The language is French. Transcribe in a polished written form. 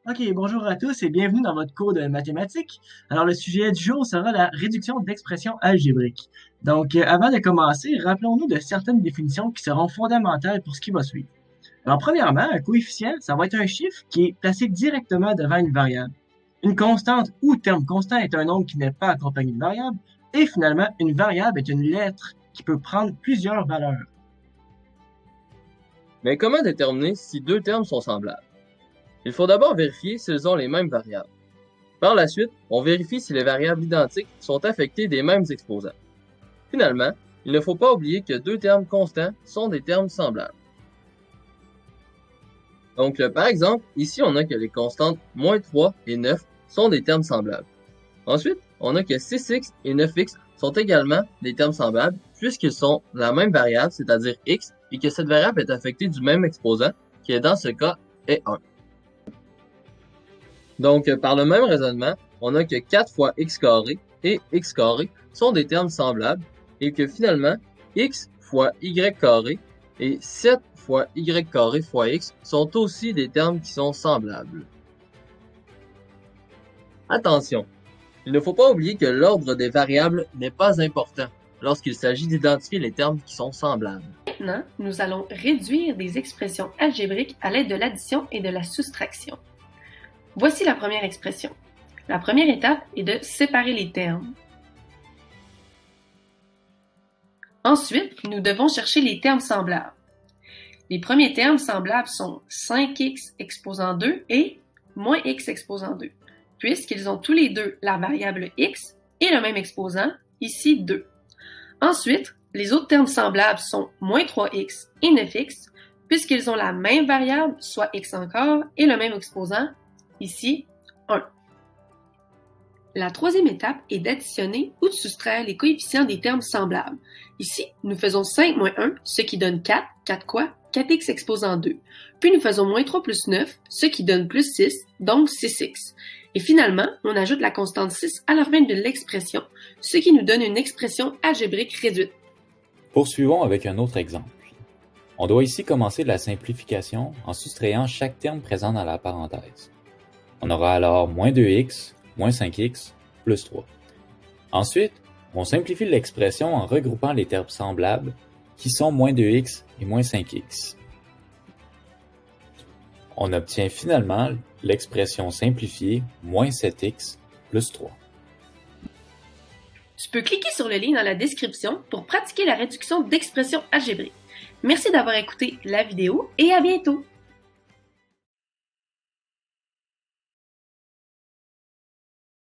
Ok, bonjour à tous et bienvenue dans votre cours de mathématiques. Alors, le sujet du jour sera la réduction d'expressions algébriques. Donc, avant de commencer, rappelons-nous de certaines définitions qui seront fondamentales pour ce qui va suivre. Alors, premièrement, un coefficient, ça va être un chiffre qui est placé directement devant une variable. Une constante ou terme constant est un nombre qui n'est pas accompagné de variable. Et finalement, une variable est une lettre qui peut prendre plusieurs valeurs. Mais comment déterminer si deux termes sont semblables? Il faut d'abord vérifier s'ils ont les mêmes variables. Par la suite, on vérifie si les variables identiques sont affectées des mêmes exposants. Finalement, il ne faut pas oublier que deux termes constants sont des termes semblables. Donc, par exemple, ici on a que les constantes -3 et 9 sont des termes semblables. Ensuite, on a que 6x et 9x sont également des termes semblables puisqu'ils sont la même variable, c'est-à-dire x, et que cette variable est affectée du même exposant, qui est dans ce cas est 1. Donc, par le même raisonnement, on a que 4 fois x carré et x carré sont des termes semblables et que finalement, x fois y carré et 7 fois y carré fois x sont aussi des termes qui sont semblables. Attention, il ne faut pas oublier que l'ordre des variables n'est pas important lorsqu'il s'agit d'identifier les termes qui sont semblables. Maintenant, nous allons réduire des expressions algébriques à l'aide de l'addition et de la soustraction. Voici la première expression. La première étape est de séparer les termes. Ensuite, nous devons chercher les termes semblables. Les premiers termes semblables sont 5x exposant 2 et moins x exposant 2, puisqu'ils ont tous les deux la variable x et le même exposant, ici 2. Ensuite, les autres termes semblables sont moins 3x et 9x, puisqu'ils ont la même variable, soit x encore, et le même exposant, ici 1. La troisième étape est d'additionner ou de soustraire les coefficients des termes semblables. Ici, nous faisons 5 moins 1, ce qui donne 4. 4 quoi? 4x exposant 2. Puis nous faisons moins 3 plus 9, ce qui donne plus 6, donc 6x. Et finalement, on ajoute la constante 6 à la fin de l'expression, ce qui nous donne une expression algébrique réduite. Poursuivons avec un autre exemple. On doit ici commencer la simplification en soustrayant chaque terme présent dans la parenthèse. On aura alors moins 2x, moins 5x, plus 3. Ensuite, on simplifie l'expression en regroupant les termes semblables qui sont moins 2x et moins 5x. On obtient finalement l'expression simplifiée moins 7x plus 3. Tu peux cliquer sur le lien dans la description pour pratiquer la réduction d'expressions algébriques. Merci d'avoir écouté la vidéo et à bientôt!